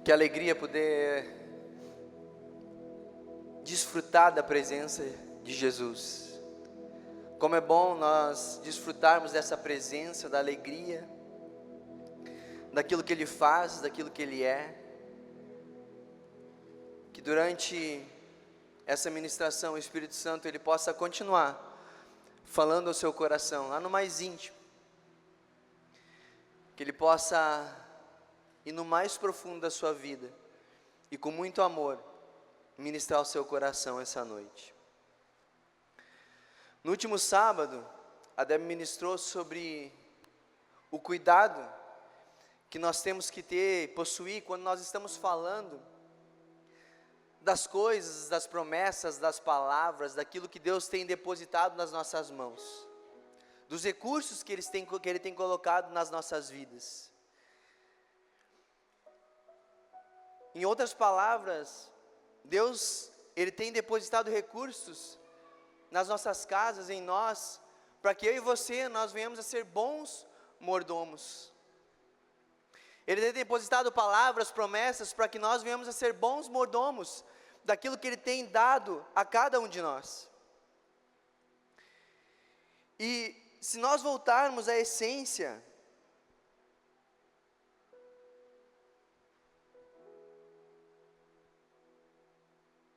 Que alegria poder desfrutar da presença de Jesus. Como é bom nós desfrutarmos dessa presença, da alegria, daquilo que Ele faz, daquilo que Ele é. Que durante essa ministração o Espírito Santo Ele possa continuar falando ao seu coração, lá no mais íntimo. Que Ele possa ir no mais profundo da sua vida e com muito amor ministrar o seu coração essa noite. No último sábado, a Deb ministrou sobre o cuidado que nós temos que ter, possuir, quando nós estamos falando das coisas, das promessas, das palavras, daquilo que Deus tem depositado nas nossas mãos, dos recursos que Ele tem colocado nas nossas vidas. Em outras palavras, Deus, Ele tem depositado recursos nas nossas casas, em nós, para que eu e você, nós venhamos a ser bons mordomos. Ele tem depositado palavras, promessas, para que nós venhamos a ser bons mordomos daquilo que Ele tem dado a cada um de nós. E se nós voltarmos à essência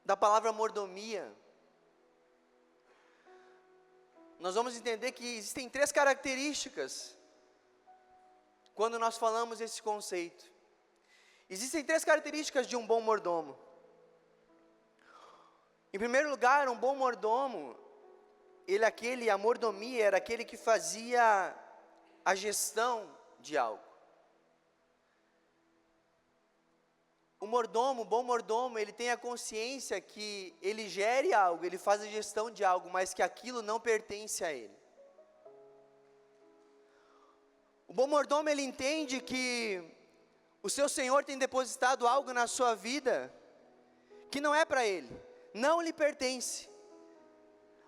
da palavra mordomia, nós vamos entender que existem 3 características quando nós falamos esse conceito. Existem 3 características de um bom mordomo. Em primeiro lugar, um bom mordomo, a mordomia era aquele que fazia a gestão de algo. O bom mordomo, ele tem a consciência que ele gere algo, ele faz a gestão de algo, mas que aquilo não pertence a ele. O bom mordomo, ele entende que o seu Senhor tem depositado algo na sua vida que não é para ele, não lhe pertence.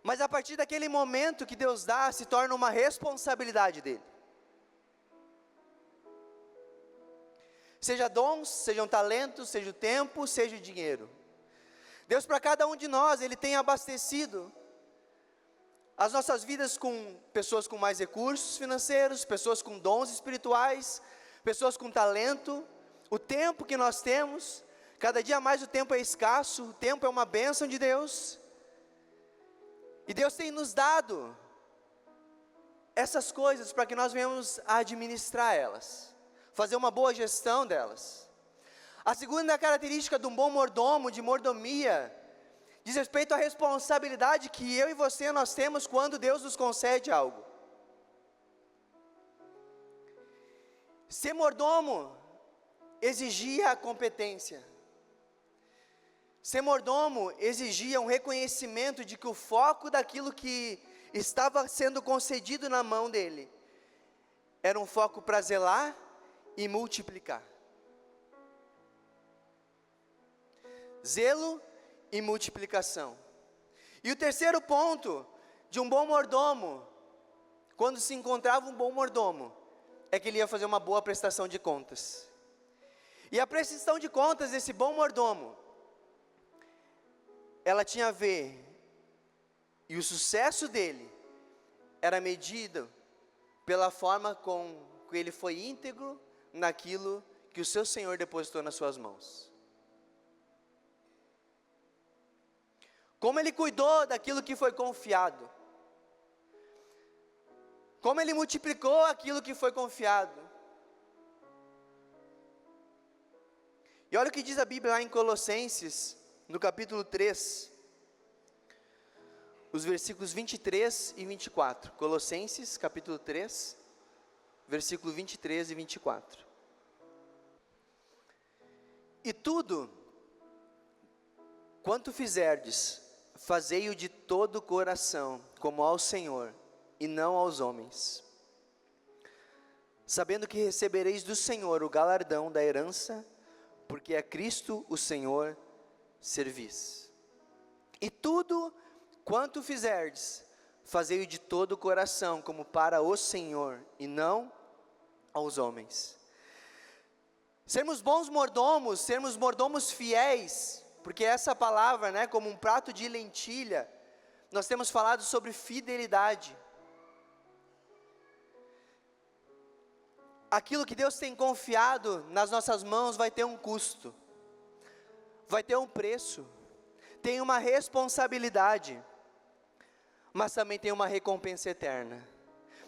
Mas a partir daquele momento que Deus dá, se torna uma responsabilidade dele. Seja dons, sejam talentos, seja o tempo, seja o dinheiro. Deus, para cada um de nós, Ele tem abastecido as nossas vidas com pessoas com mais recursos financeiros, pessoas com dons espirituais, pessoas com talento, o tempo que nós temos, cada dia mais o tempo é escasso, o tempo é uma bênção de Deus. E Deus tem nos dado essas coisas para que nós venhamos a administrar elas, fazer uma boa gestão delas. A segunda característica de um bom mordomo, de mordomia, diz respeito à responsabilidade que eu e você nós temos quando Deus nos concede algo. Ser mordomo exigia a competência. Ser mordomo exigia um reconhecimento de que o foco daquilo que estava sendo concedido na mão dele era um foco para zelar e multiplicar. Zelo e multiplicação. E o terceiro ponto de um bom mordomo, quando se encontrava um bom mordomo, é que ele ia fazer uma boa prestação de contas. E a prestação de contas desse bom mordomo, ela tinha a ver, e o sucesso dele era medido pela forma com que ele foi íntegro naquilo que o seu Senhor depositou nas suas mãos. Como ele cuidou daquilo que foi confiado. Como ele multiplicou aquilo que foi confiado. E olha o que diz a Bíblia lá em Colossenses, no capítulo 3, os versículos 23 e 24. Colossenses, capítulo 3, versículo 23 e 24. E tudo quanto fizerdes, fazei-o de todo o coração, como ao Senhor, e não aos homens, sabendo que recebereis do Senhor o galardão da herança, porque a Cristo o Senhor servis. E tudo quanto fizerdes, fazei-o de todo o coração, como para o Senhor, e não aos homens. Sermos bons mordomos, sermos mordomos fiéis, porque essa palavra, né, como um prato de lentilha, nós temos falado sobre fidelidade. Aquilo que Deus tem confiado nas nossas mãos vai ter um custo, vai ter um preço, tem uma responsabilidade, mas também tem uma recompensa eterna,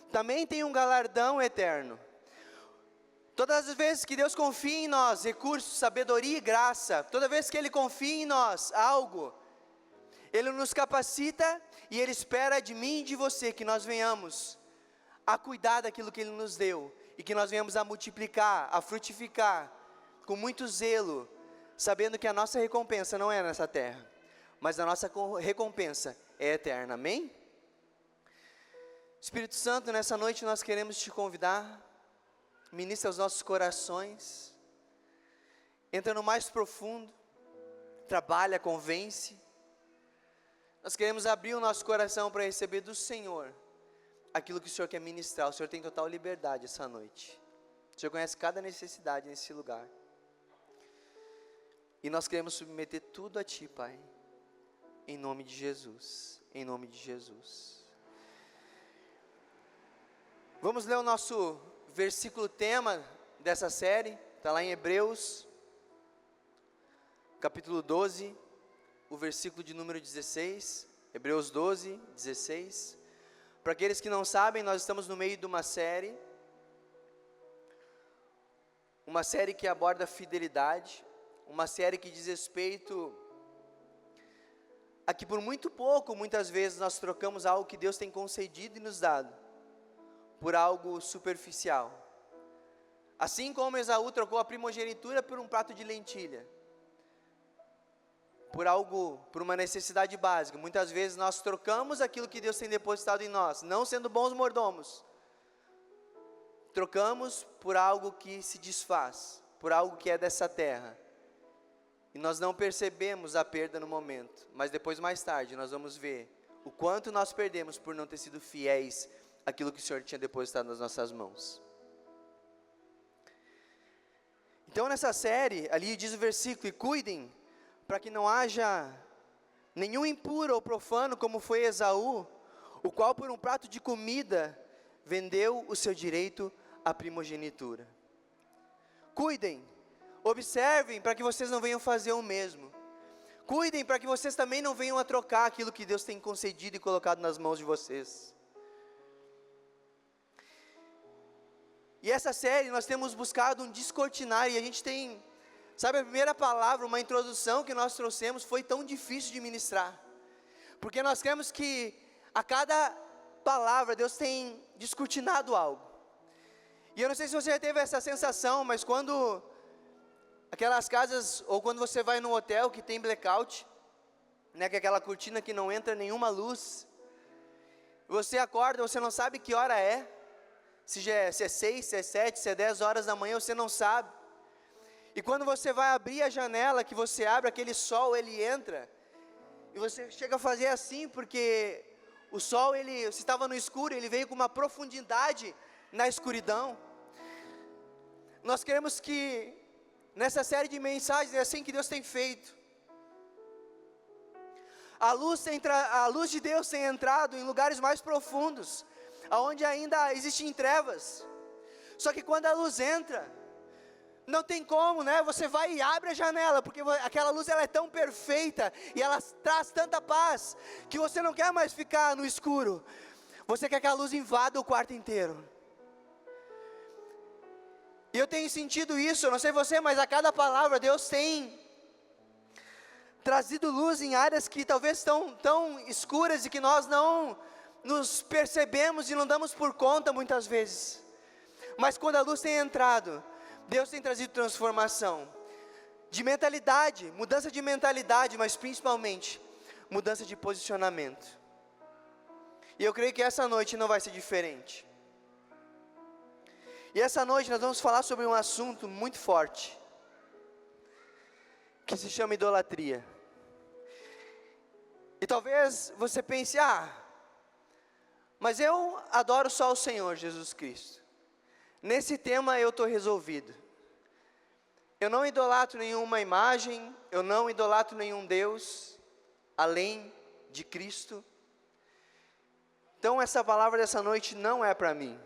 também tem um galardão eterno. Todas as vezes que Deus confia em nós recursos, sabedoria e graça, toda vez que Ele confia em nós algo, Ele nos capacita e Ele espera de mim e de você que nós venhamos a cuidar daquilo que Ele nos deu, e que nós venhamos a multiplicar, a frutificar, com muito zelo, sabendo que a nossa recompensa não é nessa terra, mas a nossa recompensa é eterna, amém? Espírito Santo, nessa noite nós queremos te convidar, ministra os nossos corações, entra no mais profundo, trabalha, convence. Nós queremos abrir o nosso coração para receber do Senhor aquilo que o Senhor quer ministrar. O Senhor tem total liberdade essa noite. O Senhor conhece cada necessidade nesse lugar. E nós queremos submeter tudo a Ti, Pai. Em nome de Jesus. Em nome de Jesus. Vamos ler o nosso versículo tema dessa série. Está lá em Hebreus, capítulo 12, o versículo de número 16. Hebreus 12, 16. Para aqueles que não sabem, nós estamos no meio de uma série que aborda fidelidade, uma série que diz respeito a que por muito pouco, muitas vezes nós trocamos algo que Deus tem concedido e nos dado, por algo superficial. Assim como Esaú trocou a primogenitura por um prato de lentilha, por uma necessidade básica. Muitas vezes nós trocamos aquilo que Deus tem depositado em nós, não sendo bons mordomos, trocamos por algo que se desfaz, por algo que é dessa terra, e nós não percebemos a perda no momento, mas depois, mais tarde, nós vamos ver o quanto nós perdemos por não ter sido fiéis àquilo que o Senhor tinha depositado nas nossas mãos. Então nessa série, ali diz o versículo: e cuidem para que não haja nenhum impuro ou profano, como foi Esaú, o qual por um prato de comida vendeu o seu direito à primogenitura. Cuidem, observem para que vocês não venham fazer o mesmo. Cuidem para que vocês também não venham a trocar aquilo que Deus tem concedido e colocado nas mãos de vocês. E essa série nós temos buscado um descortinar, e a gente tem, sabe, a primeira palavra, uma introdução que nós trouxemos foi tão difícil de ministrar, porque nós queremos que a cada palavra Deus tem descortinado algo. E eu não sei se você já teve essa sensação, mas quando aquelas casas, ou quando você vai num hotel que tem blackout, né, que é aquela cortina que não entra nenhuma luz, você acorda, você não sabe que hora é, se é 6, se é 7, se é 10 horas da manhã, você não sabe. E quando você vai abrir a janela, que você abre, aquele sol, ele entra, e você chega a fazer assim, porque o sol, você estava no escuro, ele veio com uma profundidade na escuridão. Nós queremos que, nessa série de mensagens, é assim que Deus tem feito. A luz de Deus tem entrado em lugares mais profundos, aonde ainda existem trevas. Só que quando a luz entra, não tem como, né? Você vai e abre a janela, porque aquela luz ela é tão perfeita e ela traz tanta paz que você não quer mais ficar no escuro. Você quer que a luz invada o quarto inteiro. E eu tenho sentido isso, eu não sei você, mas a cada palavra Deus tem trazido luz em áreas que talvez estão tão escuras e que nós não nos percebemos e não damos por conta muitas vezes. Mas quando a luz tem entrado, Deus tem trazido transformação de mentalidade, mudança de mentalidade, mas principalmente mudança de posicionamento. E eu creio que essa noite não vai ser diferente. E essa noite nós vamos falar sobre um assunto muito forte, que se chama idolatria. E talvez você pense, mas eu adoro só o Senhor Jesus Cristo. Nesse tema eu estou resolvido. Eu não idolatro nenhuma imagem, eu não idolatro nenhum Deus, além de Cristo. Então essa palavra dessa noite não é para mim.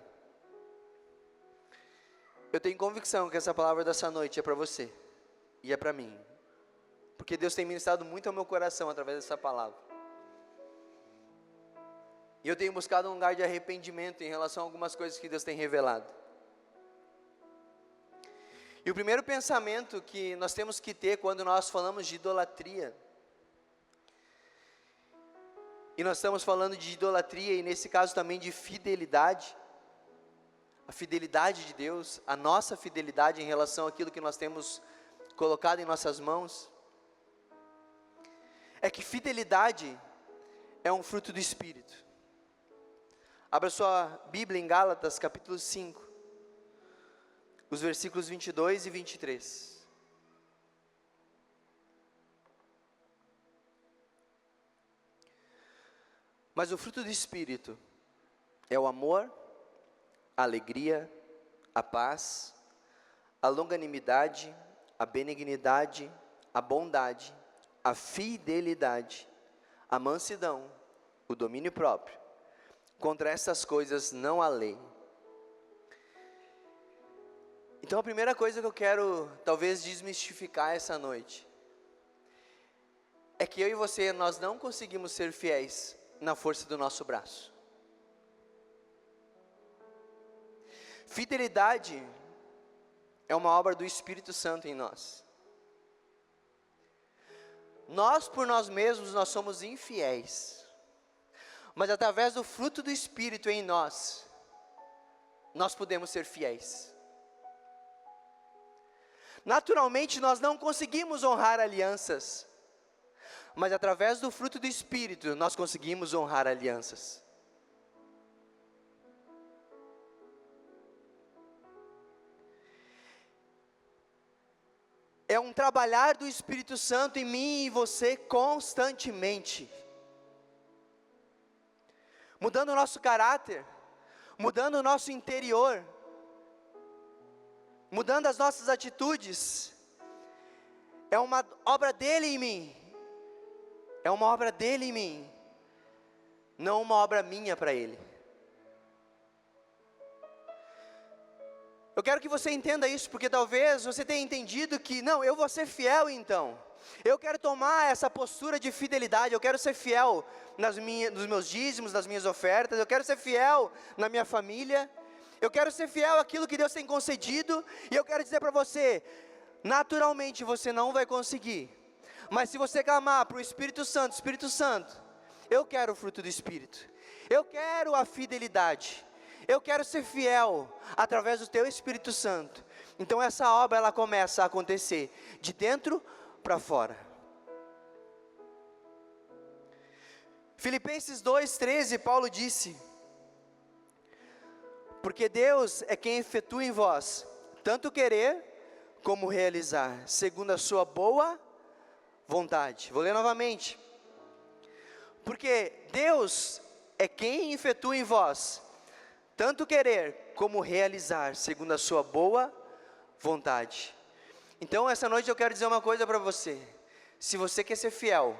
Eu tenho convicção que essa palavra dessa noite é para você, e é para mim. Porque Deus tem ministrado muito ao meu coração através dessa palavra. E eu tenho buscado um lugar de arrependimento em relação a algumas coisas que Deus tem revelado. E o primeiro pensamento que nós temos que ter quando nós falamos de idolatria, e nós estamos falando de idolatria, e nesse caso também de fidelidade, a fidelidade de Deus, a nossa fidelidade em relação àquilo que nós temos colocado em nossas mãos, é que fidelidade é um fruto do Espírito. Abra sua Bíblia em Gálatas capítulo 5, os versículos 22 e 23. Mas o fruto do Espírito é o amor, a alegria, a paz, a longanimidade, a benignidade, a bondade, a fidelidade, a mansidão, o domínio próprio. Contra essas coisas não há lei. Então a primeira coisa que eu quero talvez desmistificar essa noite é que eu e você, nós não conseguimos ser fiéis na força do nosso braço. Fidelidade é uma obra do Espírito Santo em nós. Nós por nós mesmos, nós somos infiéis. Mas através do fruto do Espírito em nós, nós podemos ser fiéis. Naturalmente nós não conseguimos honrar alianças, mas através do fruto do Espírito nós conseguimos honrar alianças. É um trabalhar do Espírito Santo em mim e você constantemente, mudando o nosso caráter, mudando o nosso interior, mudando as nossas atitudes. É uma obra dele em mim, é uma obra dele em mim, não uma obra minha para ele. Eu quero que você entenda isso, porque talvez você tenha entendido que, não, eu vou ser fiel então. Eu quero tomar essa postura de fidelidade, eu quero ser fiel nos meus dízimos, nas minhas ofertas, eu quero ser fiel na minha família, eu quero ser fiel àquilo que Deus tem concedido, e eu quero dizer para você, naturalmente você não vai conseguir, mas se você clamar para o Espírito Santo, eu quero o fruto do Espírito, eu quero a fidelidade, eu quero ser fiel através do teu Espírito Santo. Então essa obra ela começa a acontecer de dentro para fora. Filipenses 2:13, Paulo disse: porque Deus é quem efetua em vós tanto querer como realizar, segundo a sua boa vontade. Vou ler novamente. Porque Deus é quem efetua em vós tanto querer como realizar, segundo a sua boa vontade. Então essa noite eu quero dizer uma coisa para você. Se você quer ser fiel,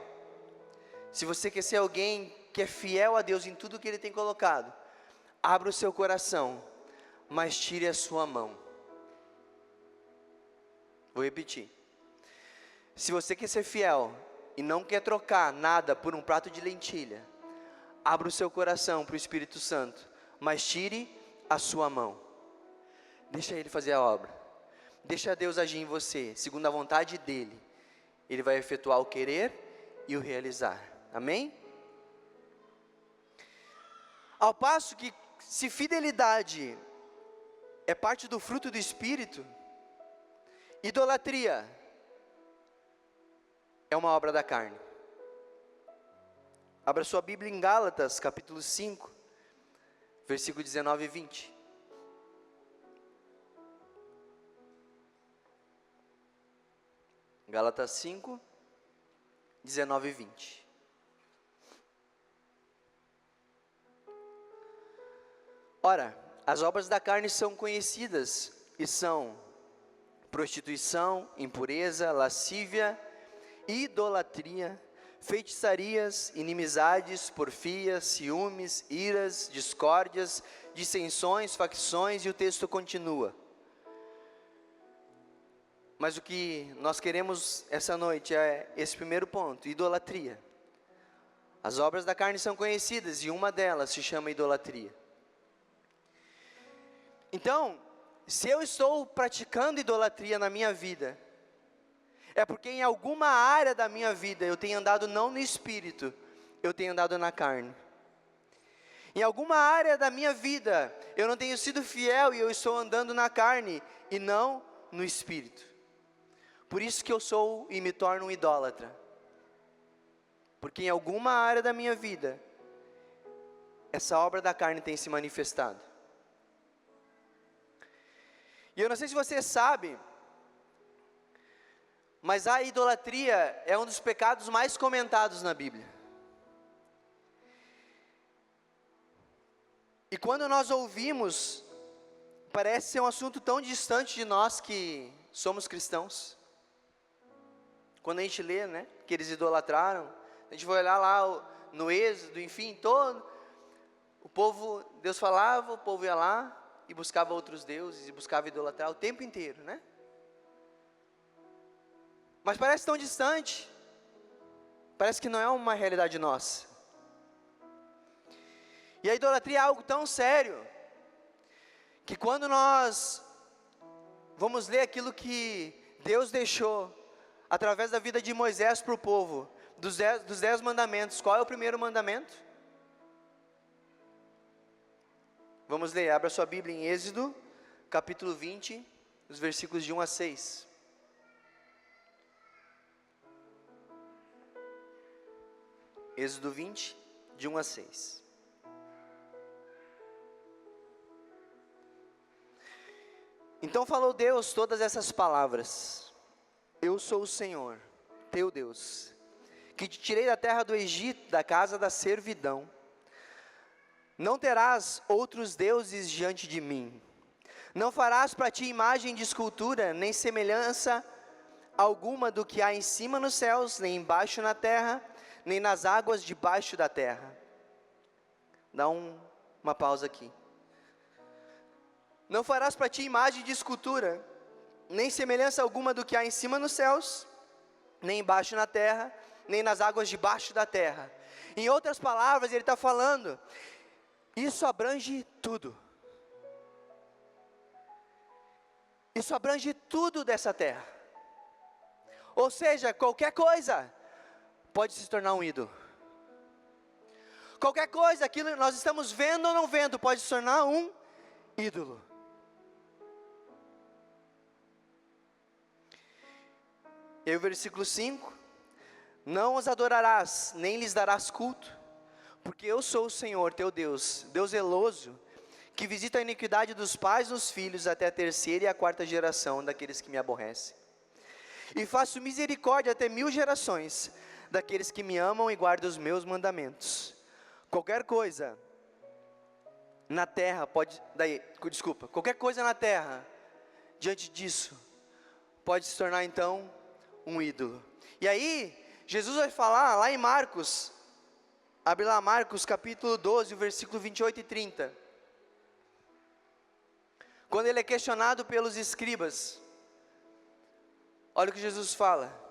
se você quer ser alguém que é fiel a Deus em tudo que Ele tem colocado, abra o seu coração, mas tire a sua mão. Vou repetir. Se você quer ser fiel e não quer trocar nada por um prato de lentilha, abra o seu coração para o Espírito Santo, mas tire a sua mão. Deixa Ele fazer a obra. Deixa Deus agir em você, segundo a vontade dEle. Ele vai efetuar o querer e o realizar. Amém? Ao passo que, se fidelidade é parte do fruto do Espírito, idolatria é uma obra da carne. Abra sua Bíblia em Gálatas, capítulo 5, versículo 19 e 20. Gálatas 5, 19 e 20. Ora, as obras da carne são conhecidas e são prostituição, impureza, lascívia, idolatria, feitiçarias, inimizades, porfias, ciúmes, iras, discórdias, dissensões, facções, e o texto continua. Mas o que nós queremos essa noite é esse primeiro ponto: idolatria. As obras da carne são conhecidas e uma delas se chama idolatria. Então, se eu estou praticando idolatria na minha vida, é porque em alguma área da minha vida eu tenho andado não no espírito, eu tenho andado na carne. Em alguma área da minha vida eu não tenho sido fiel e eu estou andando na carne e não no espírito. Por isso que eu sou e me torno um idólatra. Porque em alguma área da minha vida, essa obra da carne tem se manifestado. E eu não sei se você sabe, mas a idolatria é um dos pecados mais comentados na Bíblia. E quando nós ouvimos, parece ser um assunto tão distante de nós que somos cristãos. Quando a gente lê, né, que eles idolatraram, a gente vai olhar lá no Êxodo, enfim, todo o povo, Deus falava, o povo ia lá e buscava outros deuses, e buscava idolatrar o tempo inteiro, né? Mas parece tão distante, parece que não é uma realidade nossa. E a idolatria é algo tão sério, que quando nós vamos ler aquilo que Deus deixou, através da vida de Moisés para o povo, dos 10 mandamentos, qual é o primeiro mandamento? Vamos ler, abra sua Bíblia em Êxodo, capítulo 20, os versículos de 1 a 6. Êxodo 20, de 1 a 6. Então falou Deus todas essas palavras: Eu sou o Senhor, teu Deus, que te tirei da terra do Egito, da casa da servidão. Não terás outros deuses diante de mim. Não farás para ti imagem de escultura, nem semelhança alguma do que há em cima nos céus, nem embaixo na terra, nem nas águas debaixo da terra. Dá uma pausa aqui. Não farás para ti imagem de escultura, nem semelhança alguma do que há em cima nos céus, nem embaixo na terra, nem nas águas debaixo da terra. Em outras palavras, ele está falando, isso abrange tudo. Isso abrange tudo dessa terra. Ou seja, qualquer coisa pode se tornar um ídolo. Qualquer coisa, aquilo que nós estamos vendo ou não vendo, pode se tornar um ídolo. E aí o versículo 5, não os adorarás, nem lhes darás culto, porque eu sou o Senhor teu Deus, Deus zeloso, que visita a iniquidade dos pais nos filhos, até a terceira e a quarta geração daqueles que me aborrecem. E faço misericórdia até 1000 gerações, daqueles que me amam e guardam os meus mandamentos. Qualquer coisa na terra qualquer coisa na terra, diante disso, pode se tornar então um ídolo. E aí, Jesus vai falar lá em Marcos, abre lá Marcos capítulo 12, versículo 28 e 30. Quando ele é questionado pelos escribas, olha o que Jesus fala.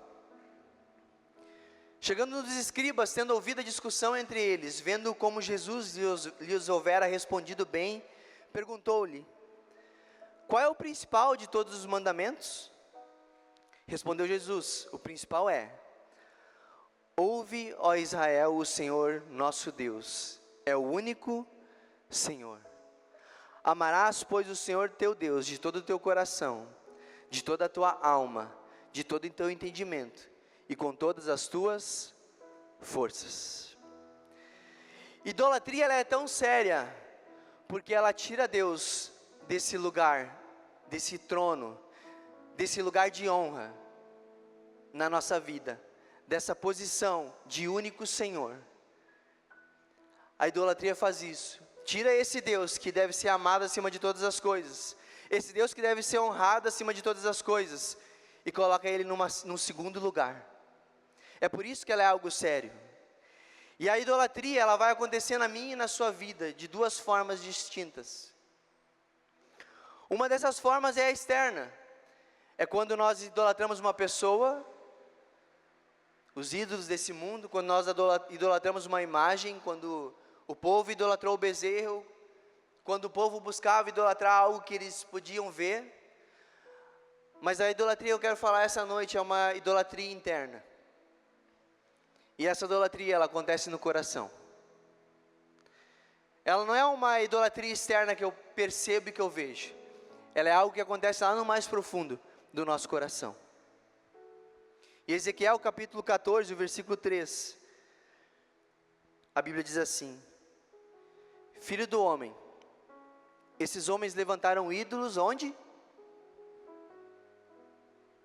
Chegando nos escribas, tendo ouvido a discussão entre eles, vendo como Jesus lhes houvera respondido bem, perguntou-lhe: qual é o principal de todos os mandamentos? Respondeu Jesus: o principal é: ouve, ó Israel, o Senhor nosso Deus é o único Senhor. Amarás, pois, o Senhor teu Deus de todo o teu coração, de toda a tua alma, de todo o teu entendimento e com todas as tuas forças. Idolatria, ela é tão séria porque ela tira Deus desse lugar, desse trono, desse lugar de honra na nossa vida, dessa posição de único Senhor. A idolatria faz isso, tira esse Deus que deve ser amado acima de todas as coisas, Esse Deus que deve ser honrado acima de todas as coisas, e coloca Ele num segundo lugar. É por isso que ela é algo sério. E a idolatria, ela vai acontecer na minha e na sua vida, de duas formas distintas. Uma dessas formas é a externa. É quando nós idolatramos uma pessoa, os ídolos desse mundo, quando nós idolatramos uma imagem, quando o povo idolatrou o bezerro, quando o povo buscava idolatrar algo que eles podiam ver. Mas a idolatria, eu quero falar essa noite, é uma idolatria interna. E essa idolatria, ela acontece no coração. Ela não é uma idolatria externa que eu percebo e que eu vejo. Ela é algo que acontece lá no mais profundo do nosso coração. E Ezequiel capítulo 14, versículo 3. A Bíblia diz assim: Filho do homem, esses homens levantaram ídolos onde?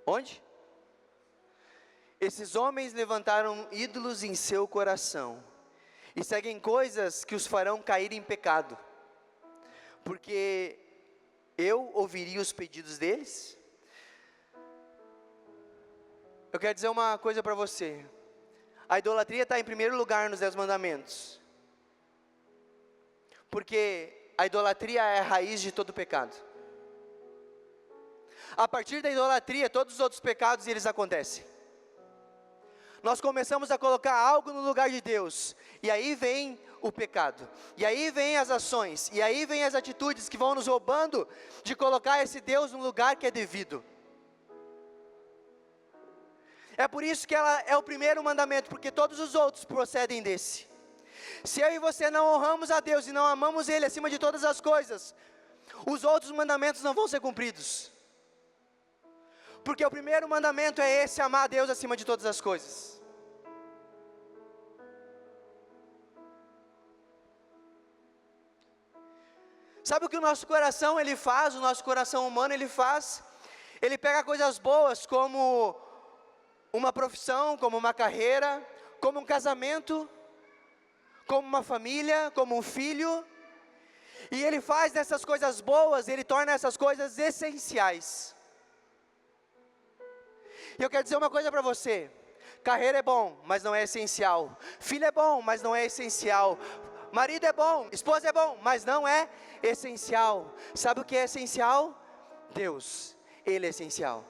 Onde? Esses homens levantaram ídolos em seu coração, e seguem coisas que os farão cair em pecado, porque eu ouviria os pedidos deles. Eu quero dizer uma coisa para você, a idolatria está em primeiro lugar nos 10 mandamentos, porque a idolatria é a raiz de todo pecado. A partir da idolatria, todos os outros pecados eles acontecem. Nós começamos a colocar algo no lugar de Deus, e aí vem o pecado, e aí vem as ações, e aí vem as atitudes que vão nos roubando de colocar esse Deus no lugar que é devido. É por isso que ela é o primeiro mandamento, porque todos os outros procedem desse. Se eu e você não honramos a Deus e não amamos Ele acima de todas as coisas, os outros mandamentos não vão ser cumpridos. Porque o primeiro mandamento é esse: amar a Deus acima de todas as coisas. Sabe o que o nosso coração ele faz, o nosso coração humano ele faz? Ele pega coisas boas como uma profissão, como uma carreira, como um casamento, como uma família, como um filho, e ele faz dessas coisas boas, ele torna essas coisas essenciais. E eu quero dizer uma coisa para você: carreira é bom, mas não é essencial. Filho é bom, mas não é essencial. Marido é bom, esposa é bom, mas não é essencial. Sabe o que é essencial? Deus, Ele é essencial.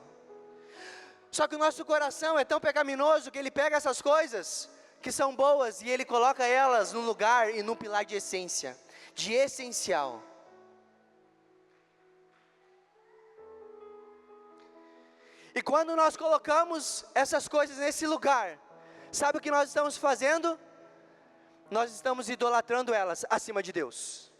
Só que o nosso coração é tão pecaminoso que ele pega essas coisas que são boas e ele coloca elas num lugar e num pilar de essência, de essencial. E quando nós colocamos essas coisas nesse lugar, sabe o que nós estamos fazendo? Nós estamos idolatrando elas acima de Deus.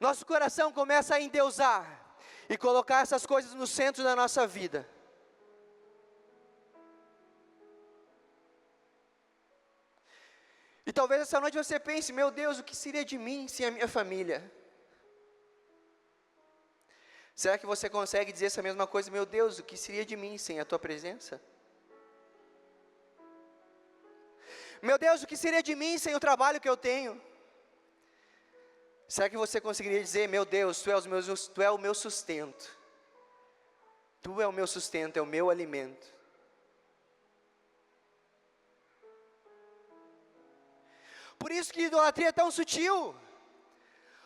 Nosso coração começa a endeusar e colocar essas coisas no centro da nossa vida. E talvez essa noite você pense: meu Deus, o que seria de mim sem a minha família? Será que você consegue dizer essa mesma coisa? Meu Deus, o que seria de mim sem a tua presença? Meu Deus, o que seria de mim sem o trabalho que eu tenho? Será que você conseguiria dizer: meu Deus, tu é o meu sustento, tu é o meu sustento, é o meu alimento? Por isso que a idolatria é tão sutil,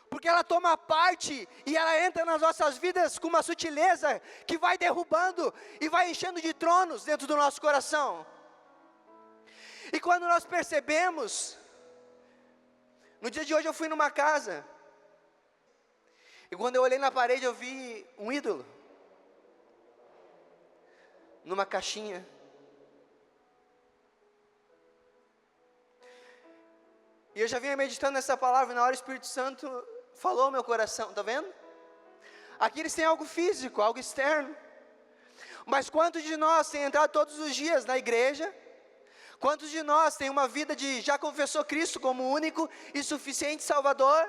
porque ela toma parte e ela entra nas nossas vidas com uma sutileza que vai derrubando e vai enchendo de tronos dentro do nosso coração. E quando nós percebemos, no dia de hoje eu fui numa casa, e quando eu olhei na parede eu vi um ídolo, numa caixinha. E eu já vinha meditando nessa palavra, e na hora o Espírito Santo falou ao meu coração, está vendo? Aqui eles têm algo físico, algo externo. Mas quantos de nós têm entrado todos os dias na igreja? Quantos de nós têm uma vida de já confessou Cristo como único e suficiente Salvador,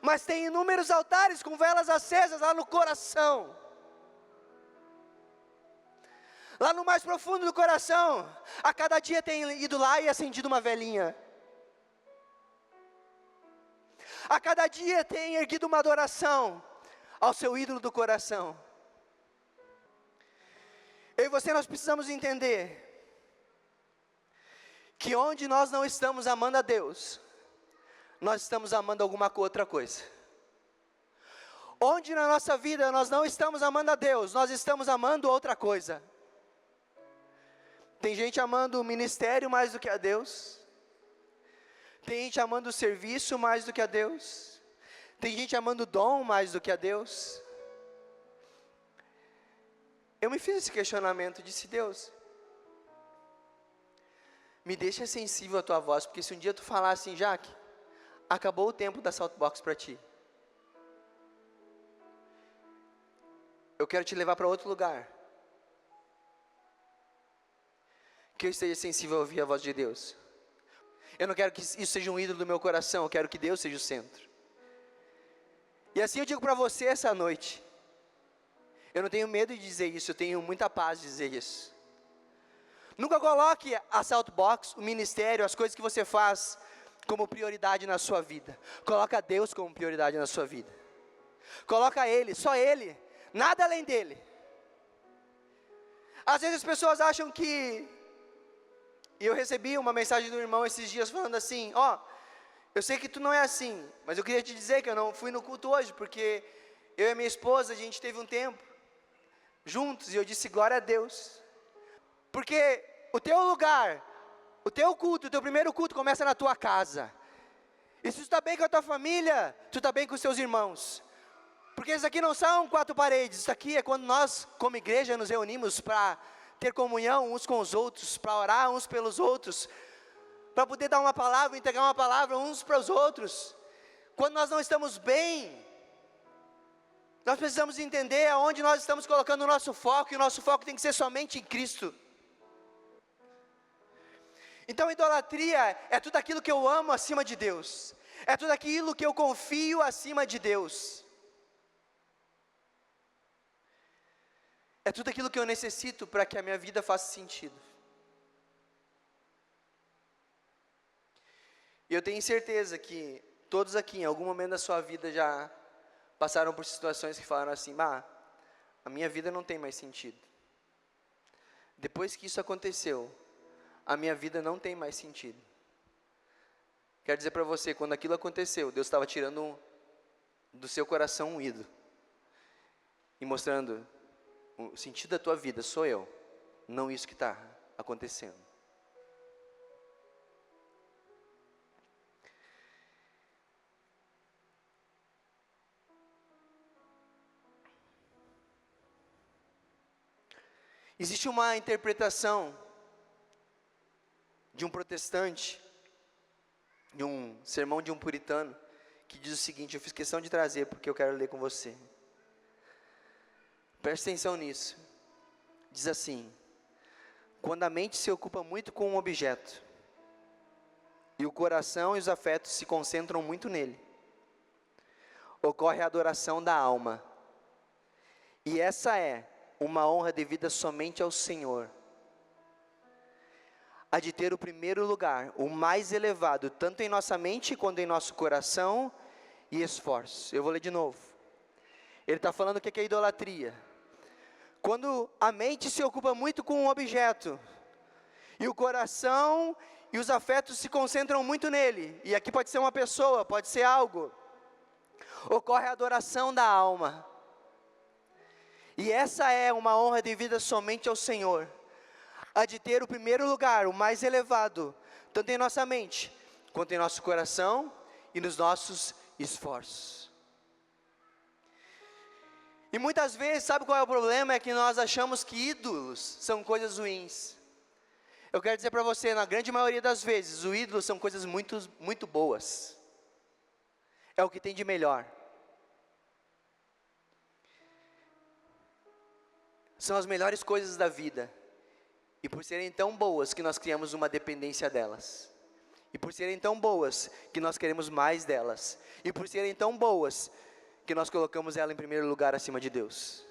mas tem inúmeros altares com velas acesas lá no coração? Lá no mais profundo do coração, a cada dia tem ido lá e acendido uma velinha. A cada dia tem erguido uma adoração ao seu ídolo do coração. Eu e você, nós precisamos entender que onde nós não estamos amando a Deus, nós estamos amando alguma outra coisa. Onde na nossa vida nós não estamos amando a Deus, nós estamos amando outra coisa. Tem gente amando o ministério mais do que a Deus. Tem gente amando o serviço mais do que a Deus. Tem gente amando o dom mais do que a Deus. Eu me fiz esse questionamento, disse: Deus, me deixa sensível à tua voz, porque se um dia tu falar assim: Jaque, acabou o tempo da Saltbox para ti, eu quero te levar para outro lugar, que eu esteja sensível a ouvir a voz de Deus. Eu não quero que isso seja um ídolo do meu coração, eu quero que Deus seja o centro. E assim eu digo para você essa noite, eu não tenho medo de dizer isso, eu tenho muita paz de dizer isso. Nunca coloque a Saltbox, o ministério, as coisas que você faz como prioridade na sua vida. Coloca Deus como prioridade na sua vida. Coloca Ele, só Ele, nada além dEle. Às vezes as pessoas acham que... E eu recebi uma mensagem do irmão esses dias falando assim: ó, eu sei que tu não é assim, mas eu queria te dizer que eu não fui no culto hoje, porque eu e a minha esposa, a gente teve um tempo juntos, e eu disse: glória a Deus. Porque o teu lugar, o teu culto, o teu primeiro culto começa na tua casa. E se tu está bem com a tua família, tu está bem com os seus irmãos. Porque isso aqui não são quatro paredes, isso aqui é quando nós, como igreja, nos reunimos para ter comunhão uns com os outros, para orar uns pelos outros, para poder dar uma palavra, entregar uma palavra uns para os outros. Quando nós não estamos bem, nós precisamos entender aonde nós estamos colocando o nosso foco, e o nosso foco tem que ser somente em Cristo. Então idolatria é tudo aquilo que eu amo acima de Deus, é tudo aquilo que eu confio acima de Deus, é tudo aquilo que eu necessito para que a minha vida faça sentido. E eu tenho certeza que todos aqui, em algum momento da sua vida, já passaram por situações que falaram assim: a minha vida não tem mais sentido. Depois que isso aconteceu, a minha vida não tem mais sentido. Quero dizer para você, quando aquilo aconteceu, Deus estava tirando do seu coração um ídolo, e mostrando: o sentido da tua vida sou eu, não isso que está acontecendo. Existe uma interpretação de um protestante, de um sermão de um puritano, que diz o seguinte, eu fiz questão de trazer porque eu quero ler com você. Preste atenção nisso. Diz assim: quando a mente se ocupa muito com um objeto, e o coração e os afetos se concentram muito nele, ocorre a adoração da alma, e essa é uma honra devida somente ao Senhor, a de ter o primeiro lugar, o mais elevado, tanto em nossa mente quanto em nosso coração e esforço. Eu vou ler de novo. Ele está falando o que é idolatria. Quando a mente se ocupa muito com um objeto, e o coração e os afetos se concentram muito nele, e aqui pode ser uma pessoa, pode ser algo, ocorre a adoração da alma, e essa é uma honra devida somente ao Senhor, a de ter o primeiro lugar, o mais elevado, tanto em nossa mente, quanto em nosso coração e nos nossos esforços. E muitas vezes, sabe qual é o problema? É que nós achamos que ídolos são coisas ruins. Eu quero dizer para você, na grande maioria das vezes, os ídolos são coisas muito, muito boas. É o que tem de melhor. São as melhores coisas da vida. E por serem tão boas que nós criamos uma dependência delas. E por serem tão boas que nós queremos mais delas. E por serem tão boas que nós colocamos ela em primeiro lugar acima de Deus.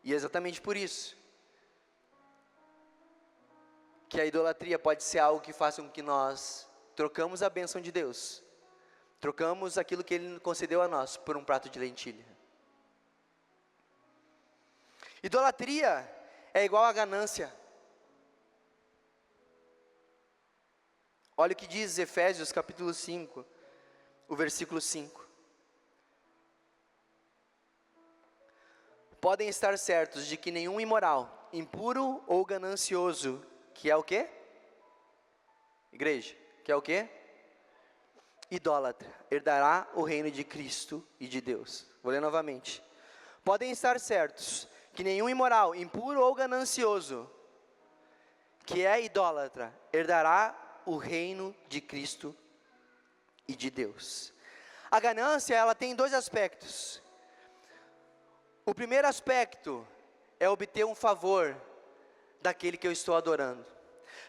E é exatamente por isso que a idolatria pode ser algo que faça com que nós trocamos a bênção de Deus, trocamos aquilo que Ele concedeu a nós por um prato de lentilha. Idolatria é igual a ganância. Olha o que diz Efésios capítulo 5, o versículo 5. Podem estar certos de que nenhum imoral, impuro ou ganancioso, que é o quê? Igreja, que é o quê? Idólatra, herdará o reino de Cristo e de Deus. Vou ler novamente. Podem estar certos que nenhum imoral, impuro ou ganancioso, que é idólatra, herdará o reino de Cristo e de Deus. A ganância, ela tem dois aspectos. O primeiro aspecto é obter um favor daquele que eu estou adorando.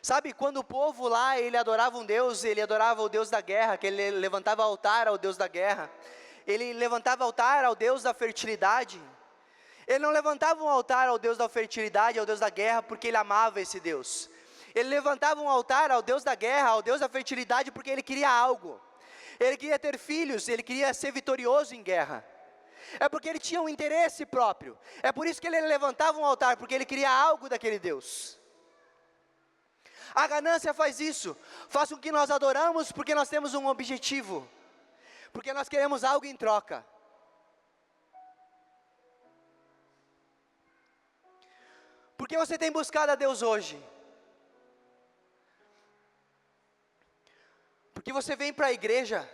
Sabe, quando o povo lá, ele adorava um Deus, ele adorava o Deus da guerra, que ele levantava altar ao Deus da guerra, ele levantava altar ao Deus da fertilidade. Ele não levantava um altar ao Deus da fertilidade, ao Deus da guerra, porque ele amava esse Deus. Ele levantava um altar ao Deus da guerra, ao Deus da fertilidade, porque ele queria algo. Ele queria ter filhos, ele queria ser vitorioso em guerra. É porque ele tinha um interesse próprio. É por isso que ele levantava um altar, porque ele queria algo daquele Deus. A ganância faz isso, faz com que nós adoramos porque nós temos um objetivo, porque nós queremos algo em troca. Por que você tem buscado a Deus hoje? Porque você vem para a igreja.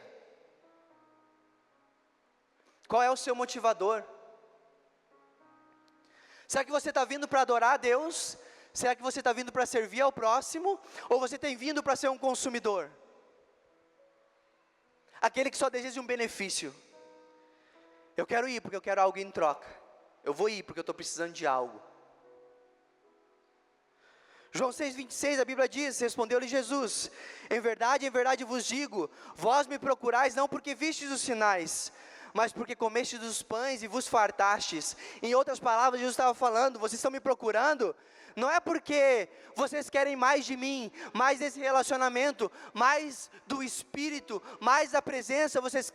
Qual é o seu motivador? Será que você está vindo para adorar a Deus? Será que você está vindo para servir ao próximo? Ou você tem vindo para ser um consumidor? Aquele que só deseja um benefício. Eu quero ir porque eu quero algo em troca. Eu vou ir porque eu estou precisando de algo. João 6,26, a Bíblia diz, respondeu-lhe Jesus: em verdade vos digo, vós me procurais não porque vistes os sinais, mas porque comestes dos pães e vos fartastes. Em outras palavras, Jesus estava falando, vocês estão me procurando, não é porque vocês querem mais de mim, mais desse relacionamento, mais do Espírito, mais da presença, vocês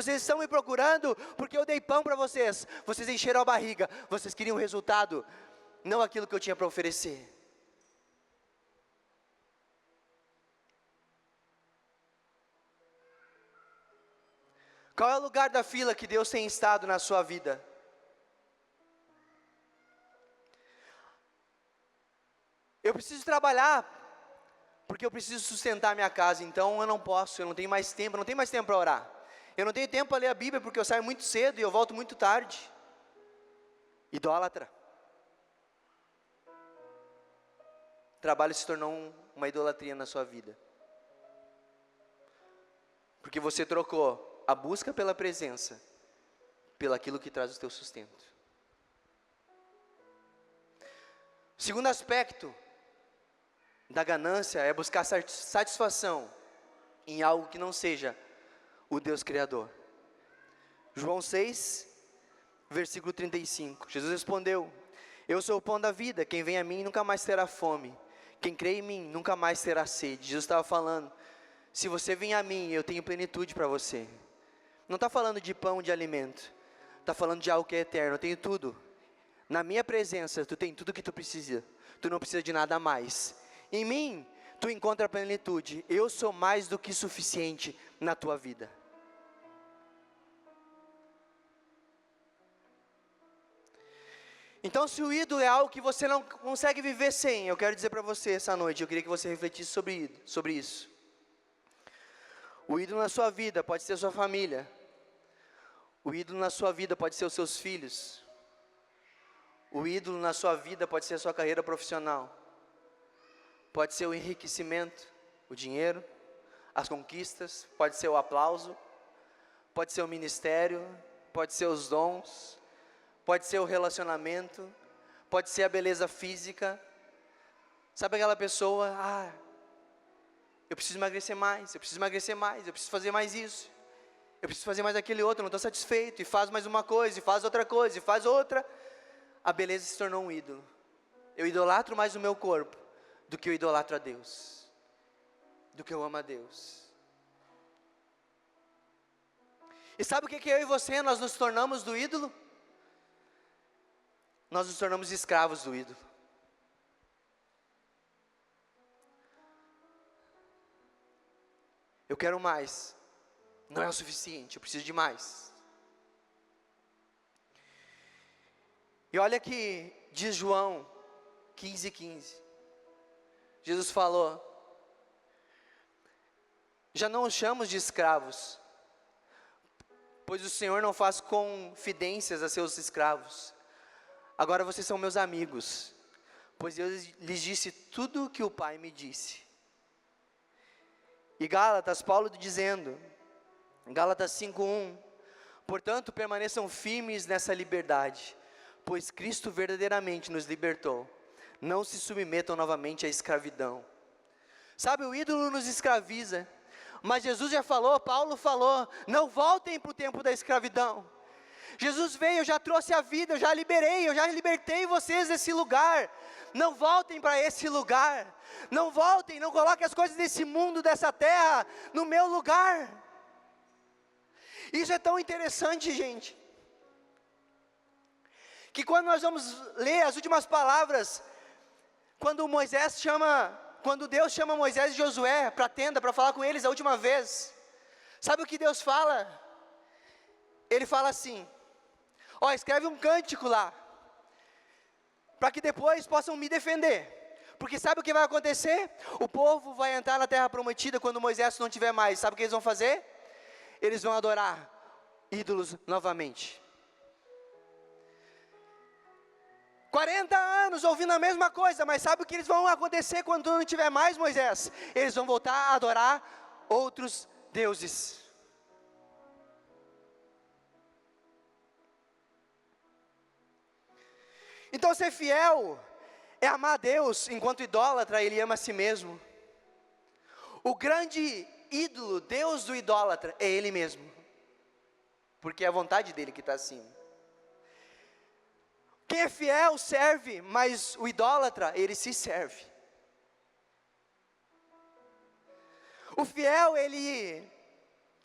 estão me procurando, porque eu dei pão para vocês, vocês encheram a barriga, vocês queriam resultado, não aquilo que eu tinha para oferecer. Qual é o lugar da fila que Deus tem estado na sua vida? Eu preciso trabalhar, porque eu preciso sustentar minha casa, então eu não tenho mais tempo, para orar. Eu não tenho tempo para ler a Bíblia, porque eu saio muito cedo e eu volto muito tarde. Idólatra. O trabalho se tornou uma idolatria na sua vida. Porque você trocou a busca pela presença, pelo aquilo que traz o teu sustento. O segundo aspecto da ganância é buscar satisfação em algo que não seja o Deus Criador. João 6, versículo 35, Jesus respondeu: eu sou o pão da vida, quem vem a mim nunca mais terá fome, quem crê em mim nunca mais terá sede. Jesus estava falando, se você vem a mim, eu tenho plenitude para você. Não está falando de pão, de alimento. Está falando de algo que é eterno. Eu tenho tudo. Na minha presença, tu tem tudo que tu precisa. Tu não precisa de nada mais. Em mim, tu encontra a plenitude. Eu sou mais do que suficiente na tua vida. Então, se o ídolo é algo que você não consegue viver sem, eu quero dizer para você essa noite, eu queria que você refletisse sobre isso. O ídolo na sua vida pode ser a sua família. O ídolo na sua vida pode ser os seus filhos. O ídolo na sua vida pode ser a sua carreira profissional. Pode ser o enriquecimento, o dinheiro, as conquistas, pode ser o aplauso, pode ser o ministério, pode ser os dons, pode ser o relacionamento, pode ser a beleza física. Sabe aquela pessoa, eu preciso emagrecer mais, eu preciso fazer mais isso, eu preciso fazer mais aquele outro, eu não estou satisfeito, e faz mais uma coisa, e faz outra coisa, e faz outra. a beleza se tornou um ídolo. Eu idolatro mais o meu corpo do que eu idolatro a Deus, do que eu amo a Deus. E sabe o que eu e você, nós nos tornamos do ídolo? Nós nos tornamos escravos do ídolo. Eu quero mais, não é o suficiente, eu preciso de mais. E olha que diz João 15:15. Jesus falou: já não os chamo de escravos, pois o Senhor não faz confidências a seus escravos. Agora vocês são meus amigos, pois eu lhes disse tudo o que o Pai me disse. E Gálatas, Paulo dizendo, Gálatas 5:1, portanto permaneçam firmes nessa liberdade, pois Cristo verdadeiramente nos libertou. Não se submetam novamente à escravidão. Sabe, o ídolo nos escraviza, mas Jesus já falou, Paulo falou, não voltem para o tempo da escravidão. Jesus veio, eu já trouxe a vida, eu já libertei vocês desse lugar. Não voltem para esse lugar. Não voltem, não coloquem as coisas desse mundo, dessa terra, no meu lugar. Isso é tão interessante, gente, que quando nós vamos ler as últimas palavras, quando Deus chama Moisés e Josué para a tenda, para falar com eles a última vez, sabe o que Deus fala? Ele fala assim: escreve um cântico lá, para que depois possam me defender. Porque sabe o que vai acontecer? O povo vai entrar na terra prometida quando Moisés não tiver mais. Sabe o que eles vão fazer? Eles vão adorar ídolos novamente. 40 anos ouvindo a mesma coisa, mas sabe o que eles vão acontecer quando não tiver mais Moisés? Eles vão voltar a adorar outros deuses. Então ser fiel é amar a Deus, enquanto idólatra ele ama a si mesmo. O grande ídolo, Deus do idólatra, é ele mesmo, porque é a vontade dele que está acima. Quem é fiel serve, mas o idólatra, ele se serve. O fiel, ele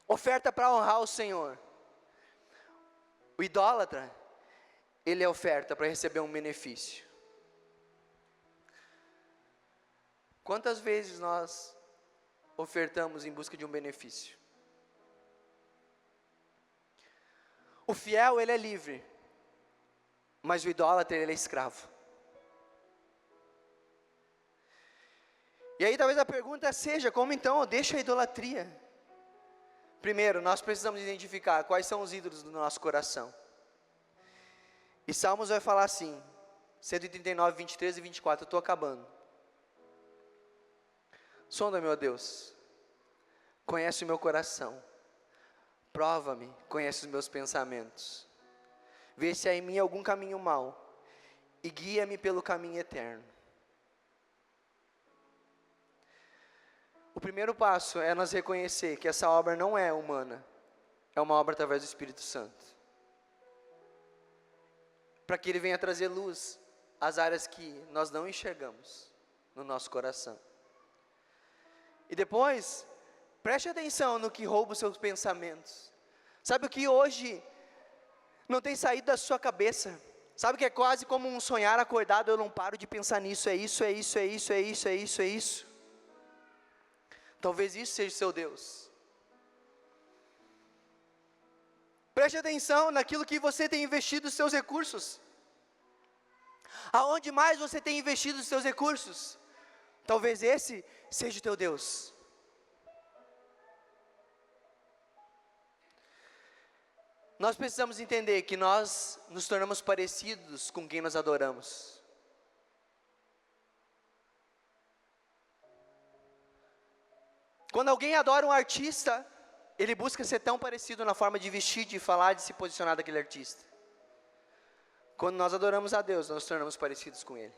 oferta para honrar o Senhor. O idólatra, ele oferta para receber um benefício. Quantas vezes nós ofertamos em busca de um benefício? O fiel, ele é livre, mas o idólatra, ele é escravo. E aí talvez a pergunta seja, como então eu deixo a idolatria? Primeiro, nós precisamos identificar quais são os ídolos do nosso coração. E Salmos vai falar assim, 139, 23 e 24, eu estou acabando. Sonda-me, ó Deus, conhece o meu coração, prova-me, conhece os meus pensamentos, vê se há em mim algum caminho mau, e guia-me pelo caminho eterno. O primeiro passo é nós reconhecer que essa obra não é humana, é uma obra através do Espírito Santo, para que Ele venha trazer luz às áreas que nós não enxergamos no nosso coração. E depois, preste atenção no que rouba os seus pensamentos. Sabe o que hoje não tem saído da sua cabeça? Sabe que é quase como um sonhar acordado, eu não paro de pensar nisso, é isso, é isso, é isso, é isso, é isso, é isso. Talvez isso seja o seu Deus. Preste atenção naquilo que você tem investido os seus recursos. Aonde mais você tem investido os seus recursos? Talvez esse seja o teu Deus. Nós precisamos entender que nós nos tornamos parecidos com quem nós adoramos. Quando alguém adora um artista, ele busca ser tão parecido na forma de vestir, de falar, de se posicionar daquele artista. Quando nós adoramos a Deus, nós nos tornamos parecidos com Ele.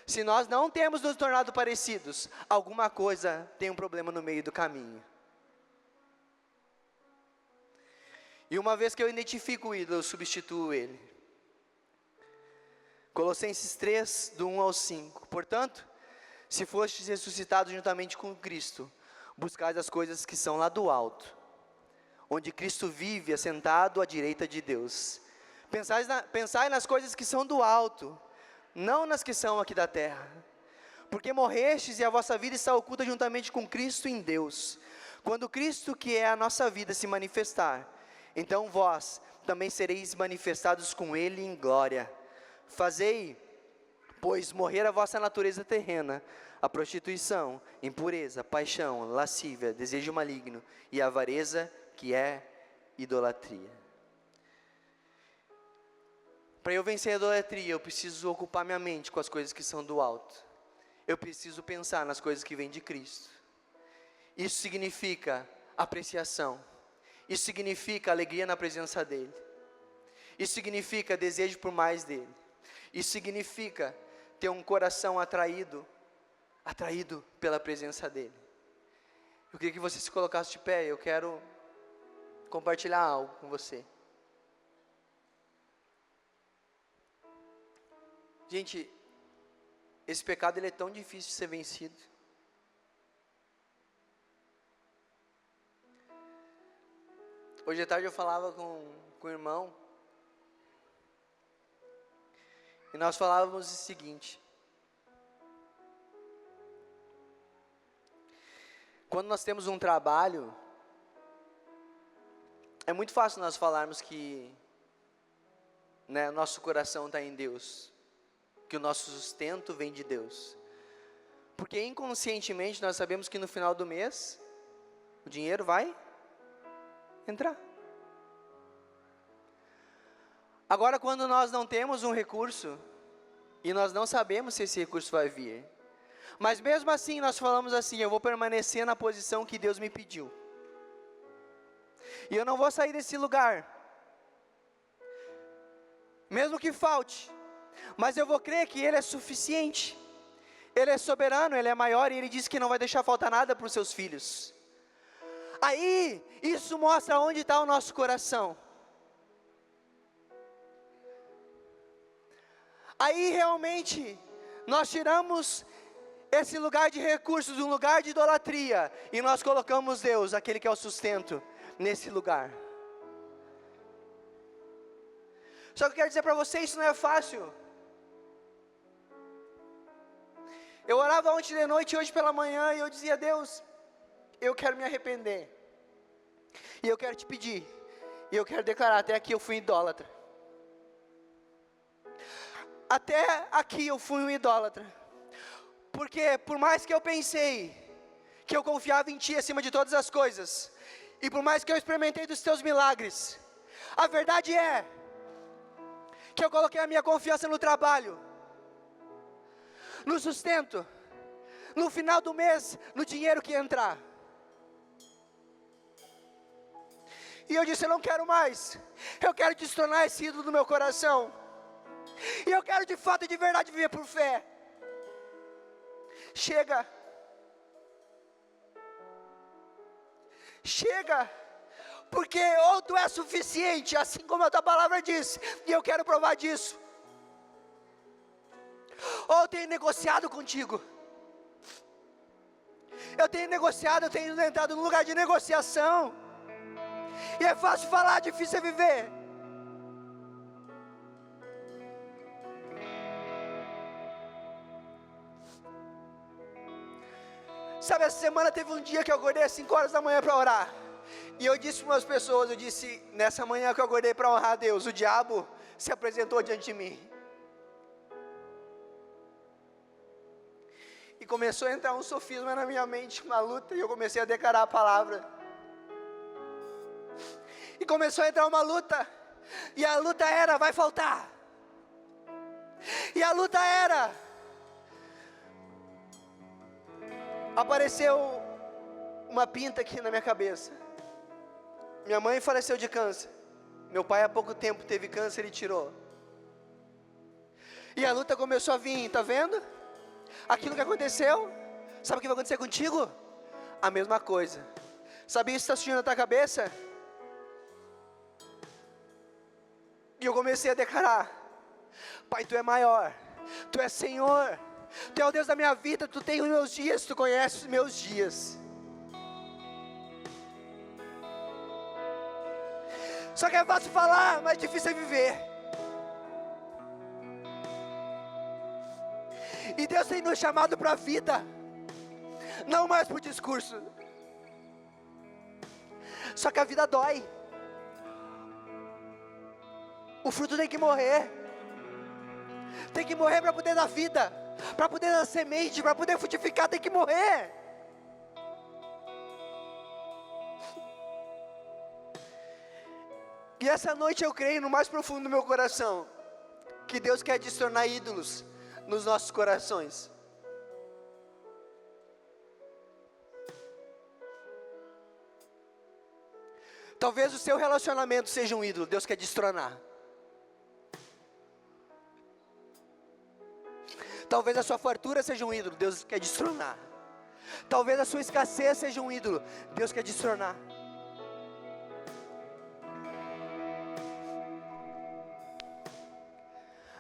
Se nós não temos nos tornado parecidos, alguma coisa tem um problema no meio do caminho. E uma vez que eu identifico o ídolo, eu substituo ele. Colossenses 3, do 1 ao 5. Portanto, se fostes ressuscitados juntamente com Cristo, buscais as coisas que são lá do alto, onde Cristo vive assentado à direita de Deus. Pensai nas coisas que são do alto, não nas que são aqui da terra. Porque morrestes e a vossa vida está oculta juntamente com Cristo em Deus. Quando Cristo, que é a nossa vida, se manifestar, então vós também sereis manifestados com Ele em glória. Fazei, pois, morrer a vossa natureza terrena, a prostituição, impureza, paixão, lascívia, desejo maligno e avareza, que é idolatria. Para eu vencer a idolatria, eu preciso ocupar minha mente com as coisas que são do alto. Eu preciso pensar nas coisas que vêm de Cristo. Isso significa apreciação. Isso significa alegria na presença dEle. Isso significa desejo por mais dEle. Isso significa ter um coração atraído pela presença dEle. Eu queria que você se colocasse de pé. Eu quero compartilhar algo com você. Gente, esse pecado ele é tão difícil de ser vencido. Hoje à tarde eu falava com o irmão, e nós falávamos o seguinte: quando nós temos um trabalho, é muito fácil nós falarmos que nosso coração está em Deus, que o nosso sustento vem de Deus, porque inconscientemente nós sabemos que no final do mês, o dinheiro vai entrar. Agora, quando nós não temos um recurso, e nós não sabemos se esse recurso vai vir, mas mesmo assim nós falamos assim: eu vou permanecer na posição que Deus me pediu, e eu não vou sair desse lugar, mesmo que falte, mas eu vou crer que Ele é suficiente, Ele é soberano, Ele é maior, e Ele diz que não vai deixar faltar nada para os seus filhos. Aí, isso mostra onde está o nosso coração. Aí realmente, nós tiramos esse lugar de recursos, um lugar de idolatria, e nós colocamos Deus, aquele que é o sustento, nesse lugar. Só que eu quero dizer para você, isso não é fácil. Eu orava ontem de noite e hoje pela manhã, e eu dizia: Deus, eu quero me arrepender, e eu quero te pedir, e eu quero declarar: até aqui eu fui idólatra. Até aqui eu fui um idólatra, porque por mais que eu pensei que eu confiava em Ti acima de todas as coisas, e por mais que eu experimentei dos Teus milagres, a verdade é que eu coloquei a minha confiança no trabalho, no sustento, no final do mês, no dinheiro que entrar. E eu disse: eu não quero mais, eu quero destronar esse ídolo do meu coração, e eu quero de fato e de verdade viver por fé. Chega, porque ou Tu é suficiente, assim como a Tua palavra diz, e eu quero provar disso, ou eu tenho negociado contigo. Eu tenho entrado num lugar de negociação, e é fácil falar, difícil é viver. Sabe, essa semana teve um dia que eu acordei às 5 horas da manhã para orar, e eu disse para umas pessoas, nessa manhã que eu acordei para honrar a Deus, o diabo se apresentou diante de mim, e começou a entrar um sofisma na minha mente, uma luta, e eu comecei a declarar a palavra, e começou a entrar uma luta, e a luta era: vai faltar, e a luta era, apareceu uma pinta aqui na minha cabeça. Minha mãe faleceu de câncer, meu pai há pouco tempo teve câncer e tirou, e a luta começou a vir, tá vendo? Aquilo que aconteceu, sabe o que vai acontecer contigo? A mesma coisa. Sabe isso que está surgindo na tua cabeça? E eu comecei a declarar: Pai, Tu é maior, Tu é Senhor, Tu é o Deus da minha vida, Tu tem os meus dias, Tu conheces os meus dias. Só que é fácil falar, mas difícil é viver. E Deus tem nos chamado para a vida, não mais por discurso. Só que a vida dói. O fruto tem que morrer. Tem que morrer para poder dar vida, para poder dar semente, para poder frutificar, tem que morrer. E essa noite eu creio no mais profundo do meu coração, que Deus quer destornar ídolos nos nossos corações. Talvez o seu relacionamento seja um ídolo, Deus quer destronar. Talvez a sua fartura seja um ídolo, Deus quer destronar. Talvez a sua escassez seja um ídolo, Deus quer destronar.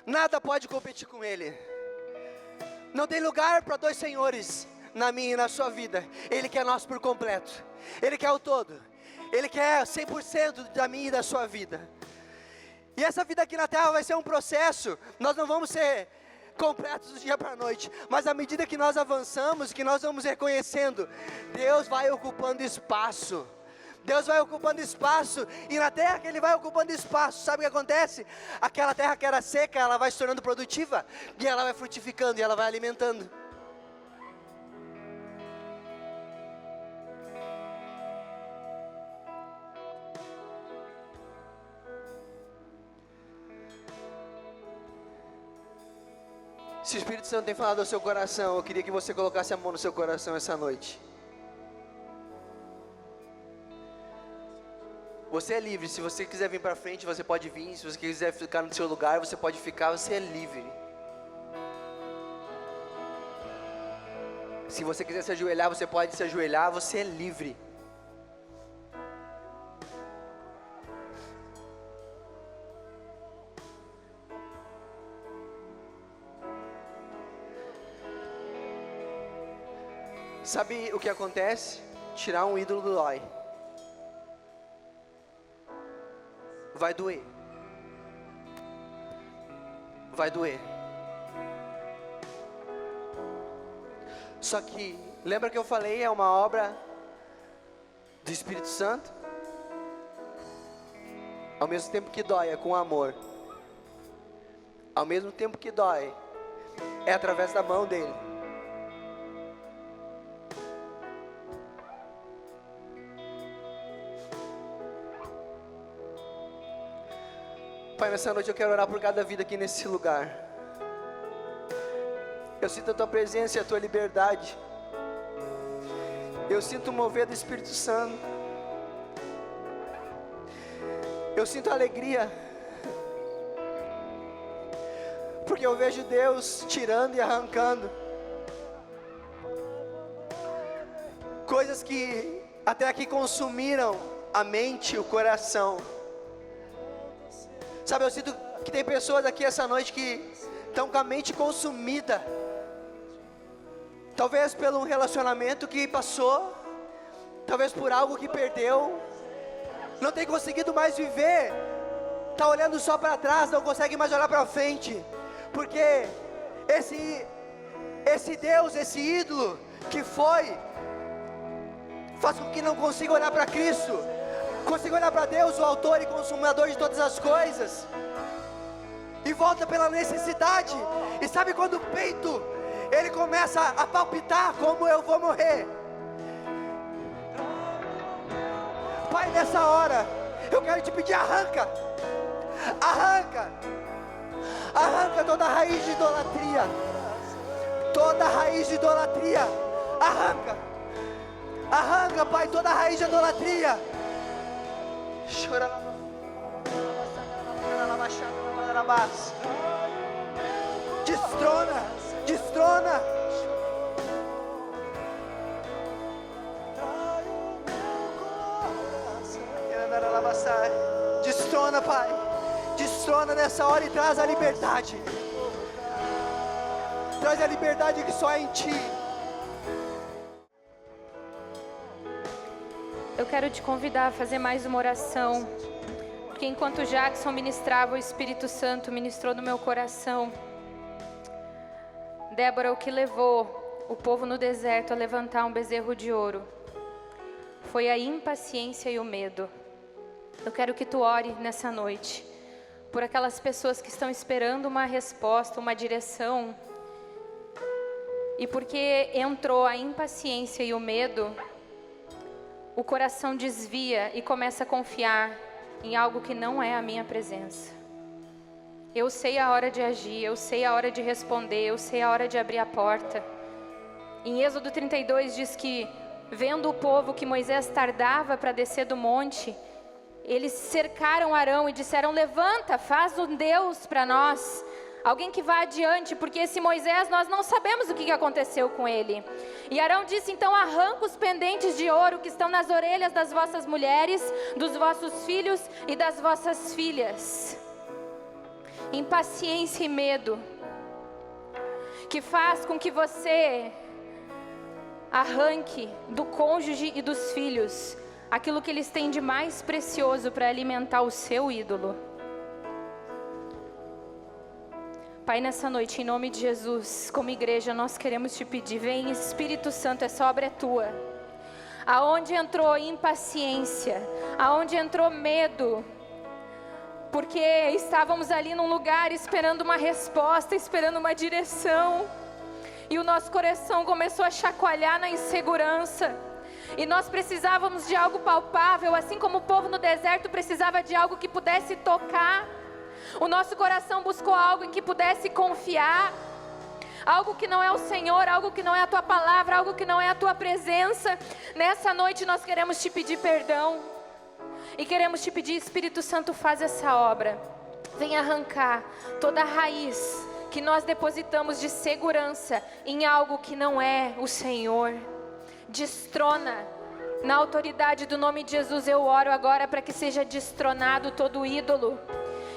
Nada pode competir com Ele. Não tem lugar para dois senhores na minha e na sua vida. Ele quer nós por completo. Ele quer o todo. Ele quer 100% da minha e da sua vida. E essa vida aqui na terra vai ser um processo. Nós não vamos ser completos do dia para a noite. Mas à medida que nós avançamos, que nós vamos reconhecendo, Deus vai ocupando espaço. Deus vai ocupando espaço, e na terra que Ele vai ocupando espaço, sabe o que acontece? Aquela terra que era seca, ela vai se tornando produtiva, e ela vai frutificando, e ela vai alimentando. Se o Espírito Santo tem falado ao seu coração, eu queria que você colocasse a mão no seu coração essa noite. Você é livre, se você quiser vir para frente, você pode vir. Se você quiser ficar no seu lugar, você pode ficar, você é livre. Se você quiser se ajoelhar, você pode se ajoelhar, você é livre. Sabe o que acontece? Tirar um ídolo dói. Vai doer. Vai doer. Só que, lembra que eu falei, é uma obra do Espírito Santo? Ao mesmo tempo que dói, é com amor. Ao mesmo tempo que dói, é através da mão dele. Pai, nessa noite eu quero orar por cada vida aqui nesse lugar. Eu sinto a Tua presença e a Tua liberdade. Eu sinto o mover do Espírito Santo. Eu sinto alegria, porque eu vejo Deus tirando e arrancando coisas que até aqui consumiram a mente e o coração. Sabe, eu sinto que tem pessoas aqui essa noite que estão com a mente consumida. Talvez por um relacionamento que passou, talvez por algo que perdeu, não tem conseguido mais viver, está olhando só para trás, não consegue mais olhar para frente, porque esse Deus, esse ídolo que foi, faz com que não consiga olhar para Cristo, consiga olhar para Deus, o autor e consumador de todas as coisas, e volta pela necessidade. E sabe quando o peito ele começa a palpitar, como eu vou morrer? Pai, nessa hora eu quero te pedir, arranca toda raiz de idolatria, arranca, Pai, toda raiz de idolatria. Destrona. Destrona, Pai. Destrona nessa hora e traz a liberdade. Traz a liberdade que só é em Ti. Eu quero te convidar a fazer mais uma oração, porque enquanto Jackson ministrava, o Espírito Santo ministrou no meu coração. Débora, o que levou o povo no deserto a levantar um bezerro de ouro foi a impaciência e o medo. Eu quero que tu ore nessa noite por aquelas pessoas que estão esperando uma resposta, uma direção, e porque entrou a impaciência e o medo, o coração desvia e começa a confiar em algo que não é a minha presença. Eu sei a hora de agir, eu sei a hora de responder, eu sei a hora de abrir a porta. Em Êxodo 32 diz que, vendo o povo que Moisés tardava para descer do monte, eles cercaram Arão e disseram: levanta, faz um Deus para nós, alguém que vá adiante, porque esse Moisés nós não sabemos o que aconteceu com ele. E Arão disse: então arranca os pendentes de ouro que estão nas orelhas das vossas mulheres, dos vossos filhos e das vossas filhas. Impaciência e medo que faz com que você arranque do cônjuge e dos filhos aquilo que eles têm de mais precioso para alimentar o seu ídolo. Pai, nessa noite, em nome de Jesus, como igreja, nós queremos te pedir: vem Espírito Santo, essa obra é tua. Aonde entrou impaciência, aonde entrou medo, porque estávamos ali num lugar esperando uma resposta, esperando uma direção, e o nosso coração começou a chacoalhar na insegurança, e nós precisávamos de algo palpável, assim como o povo no deserto precisava de algo que pudesse tocar. O nosso coração buscou algo em que pudesse confiar, algo que não é o Senhor, algo que não é a Tua palavra, algo que não é a Tua presença. Nessa noite nós queremos te pedir perdão, e queremos te pedir: Espírito Santo, faz essa obra. Vem arrancar toda a raiz que nós depositamos de segurança em algo que não é o Senhor. Destrona, na autoridade do nome de Jesus eu oro agora para que seja destronado todo ídolo,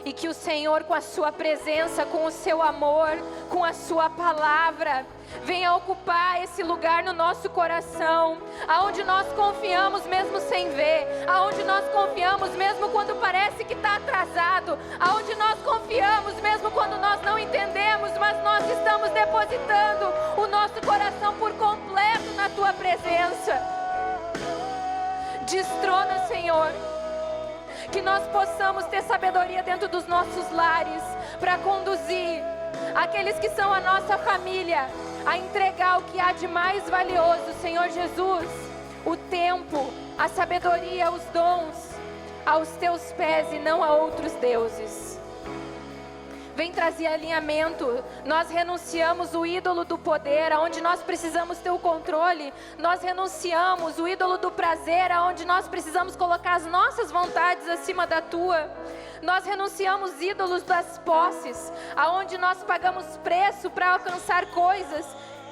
e que o Senhor, com a sua presença, com o seu amor, com a sua palavra, venha ocupar esse lugar no nosso coração, aonde nós confiamos mesmo sem ver, aonde nós confiamos mesmo quando parece que está atrasado, aonde nós confiamos mesmo quando nós não entendemos, mas nós estamos depositando o nosso coração por completo na Tua presença. Destrona, Senhor, que nós possamos ter sabedoria dentro dos nossos lares, para conduzir aqueles que são a nossa família a entregar o que há de mais valioso, Senhor Jesus, o tempo, a sabedoria, os dons, aos Teus pés e não a outros deuses. Vem trazer alinhamento. Nós renunciamos o ídolo do poder, aonde nós precisamos ter o controle. Nós renunciamos o ídolo do prazer, aonde nós precisamos colocar as nossas vontades acima da Tua. Nós renunciamos ídolos das posses, aonde nós pagamos preço para alcançar coisas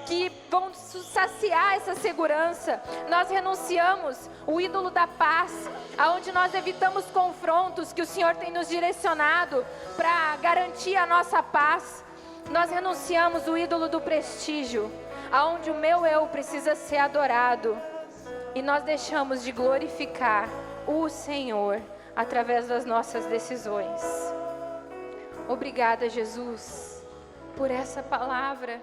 que vão saciar essa segurança. Nós renunciamos o ídolo da paz, aonde nós evitamos confrontos que o Senhor tem nos direcionado para garantir a nossa paz. Nós renunciamos o ídolo do prestígio, aonde o meu eu precisa ser adorado, e nós deixamos de glorificar o Senhor através das nossas decisões. Obrigada, Jesus, por essa palavra.